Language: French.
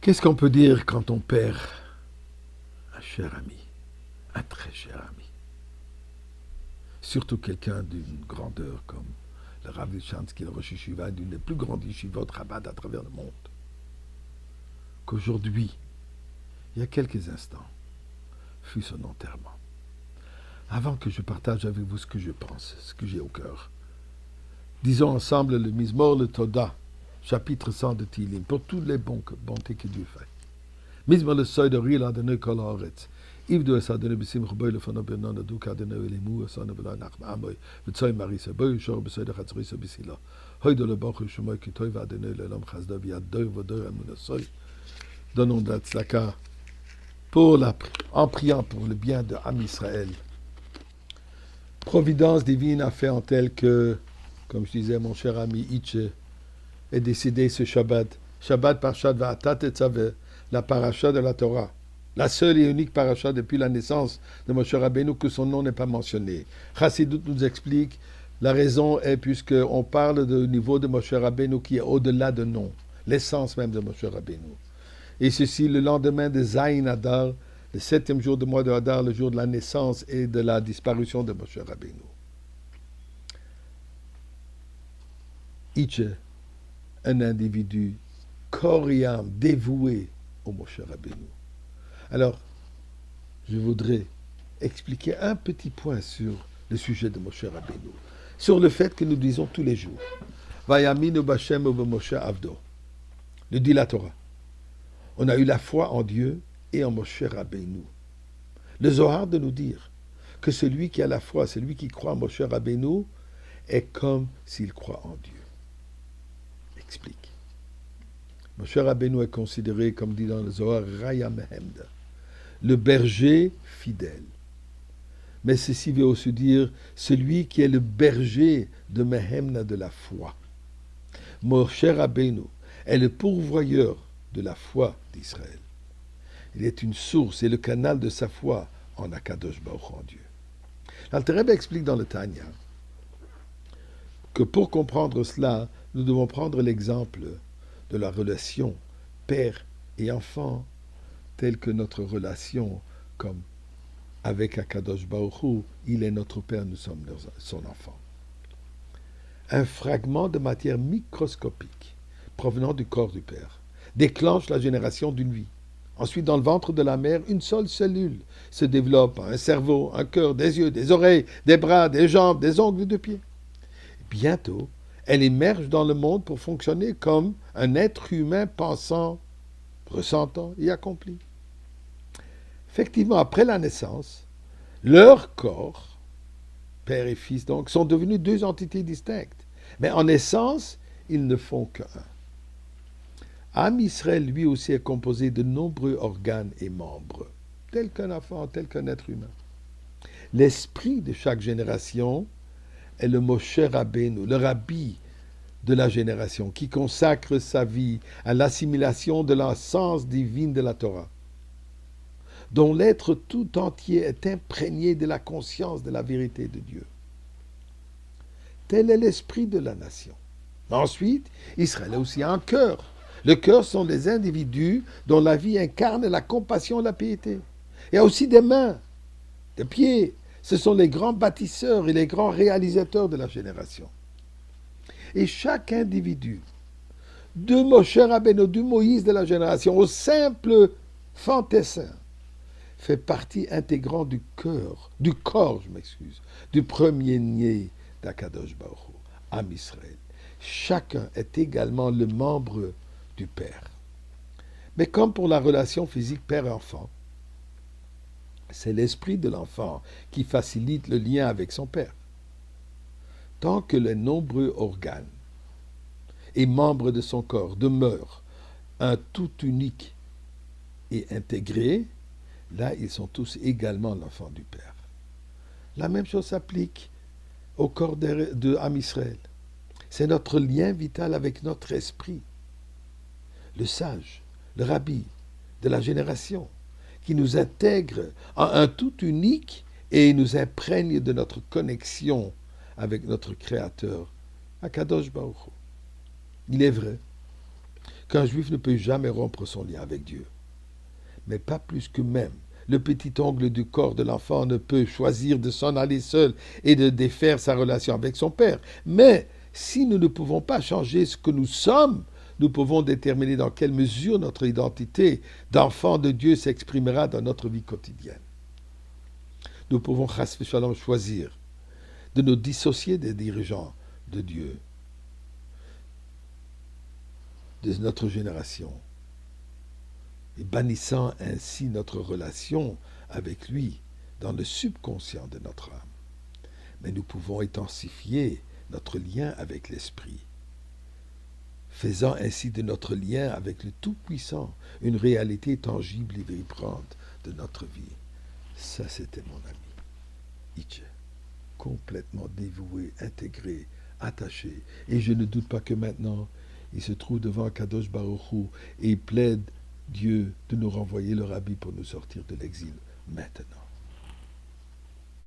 Qu'est-ce qu'on peut dire quand on perd un cher ami, un très cher ami? Surtout quelqu'un d'une grandeur comme le Rav Lishansky, le Rosh Yeshiva, d'une des plus grandes yeshivot Chabad à travers le monde. Qu'aujourd'hui, il y a quelques instants, fut son enterrement. Avant que je partage avec vous ce que je pense, ce que j'ai au cœur, disons ensemble le Mizmor, le Toda, chapitre 100 de Tilim, pour toutes les bontés que Dieu fait. Mizmor le Soy de Ril Adonai Kol Haaretz. Ivdu es Adonai B'Simcha Boy Lefanav Benon Aduk Adonai Elimu Asana V'Lo Nachma Amoy V'Tzoy Marisa Boy Shor B'Soy de Chatzorisa B'Sila Hoy de le Baruch Shemoy Kitoy V'Adonai L'Olam Chazda V'Yadoy V'Odoy Amunasoy. Donnons de la tzedaka en priant pour le bien de Am Israël. Providence divine a fait en tel que, comme je disais, mon cher ami Itche est décédé ce Shabbat. Shabbat Parshat Va'atat Tetzaveh, la paracha de la Torah. La seule et unique paracha depuis la naissance de Moshe Rabbeinu que son nom n'est pas mentionné. Chassidut nous explique, la raison est puisqu'on parle du niveau de Moshe Rabbeinu qui est au-delà de nom, l'essence même de Moshe Rabbeinu. Et ceci le lendemain de Zayin Adar, le 7e jour du mois de Hadar, le jour de la naissance et de la disparition de Moshe Rabbeinu. Itche, un individu corps et âme dévoué au Moshe Rabbeinu. Alors, je voudrais expliquer un petit point sur le sujet de Moshe Rabbeinu, sur le fait que nous disons tous les jours, Vayaminu Bashem uve Moshe Avdo, le dit la Torah. On a eu la foi en Dieu et en Moshe Rabbeinu. Le Zohar de nous dire que celui qui a la foi, celui qui croit en Moshe Rabbeinu, est comme s'il croit en Dieu. Explique. Moshe Rabbeinu est considéré, comme dit dans le Zohar, Raya Mehemda, le berger fidèle. Mais ceci veut aussi dire celui qui est le berger de Mehemna de la foi. Moshe Rabbeinu est le pourvoyeur de la foi d'Israël. Il est une source et le canal de sa foi en Akadosh Baruch en Dieu. L'Alter Rebbe explique dans le Tanya que pour comprendre cela, nous devons prendre l'exemple de la relation père et enfant, telle que notre relation comme avec Akadosh Baruch Hu, il est notre père, nous sommes son enfant. Un fragment de matière microscopique provenant du corps du père déclenche la génération d'une vie. Ensuite, dans le ventre de la mère, une seule cellule se développe, un cerveau, un cœur, des yeux, des oreilles, des bras, des jambes, des ongles de pied. Bientôt, elle émerge dans le monde pour fonctionner comme un être humain pensant, ressentant et accompli. Effectivement, après la naissance, leurs corps, père et fils donc, sont devenus deux entités distinctes. Mais en essence, ils ne font qu'un. Am Israël, lui aussi, est composé de nombreux organes et membres, tel qu'un enfant, tel qu'un être humain. L'esprit de chaque génération est le Moshe Rabbeinu, le rabbi de la génération, qui consacre sa vie à l'assimilation de l'essence divine de la Torah, dont l'être tout entier est imprégné de la conscience de la vérité de Dieu. Tel est l'esprit de la nation. Ensuite, Israël a aussi un cœur. Le cœur sont des individus dont la vie incarne la compassion et la piété. Il y a aussi des mains, des pieds. Ce sont les grands bâtisseurs et les grands réalisateurs de la génération. Et chaque individu, de Moshe Rabbeinu, du Moïse de la génération, au simple fantassin, fait partie intégrante du corps, du premier-né d'Akadosh Baruch Hu, Am Israël. Chacun est également le membre du Père. Mais comme pour la relation physique père-enfant, c'est l'esprit de l'enfant qui facilite le lien avec son Père. Tant que les nombreux organes et membres de son corps demeurent un tout unique et intégré, là ils sont tous également l'enfant du Père. La même chose s'applique au corps de Am Israël. C'est notre lien vital avec notre esprit, le sage, le rabbi de la génération, qui nous intègre en un tout unique et nous imprègne de notre connexion avec notre Créateur, Akadosh Baruch Hu. Il est vrai qu'un juif ne peut jamais rompre son lien avec Dieu. Mais pas plus que même le petit ongle du corps de l'enfant ne peut choisir de s'en aller seul et de défaire sa relation avec son père. Mais si nous ne pouvons pas changer ce que nous sommes, nous pouvons déterminer dans quelle mesure notre identité d'enfant de Dieu s'exprimera dans notre vie quotidienne. Nous pouvons choisir de nous dissocier des dirigeants de Dieu, de notre génération, et bannissant ainsi notre relation avec lui dans le subconscient de notre âme. Mais nous pouvons intensifier notre lien avec l'Esprit, faisant ainsi de notre lien avec le Tout-Puissant une réalité tangible et vibrante de notre vie. Ça, c'était mon ami Itche, complètement dévoué, intégré, attaché. Et je ne doute pas que maintenant, il se trouve devant Kadosh Baruch Hu et plaide Dieu de nous renvoyer le Rabbi pour nous sortir de l'exil maintenant.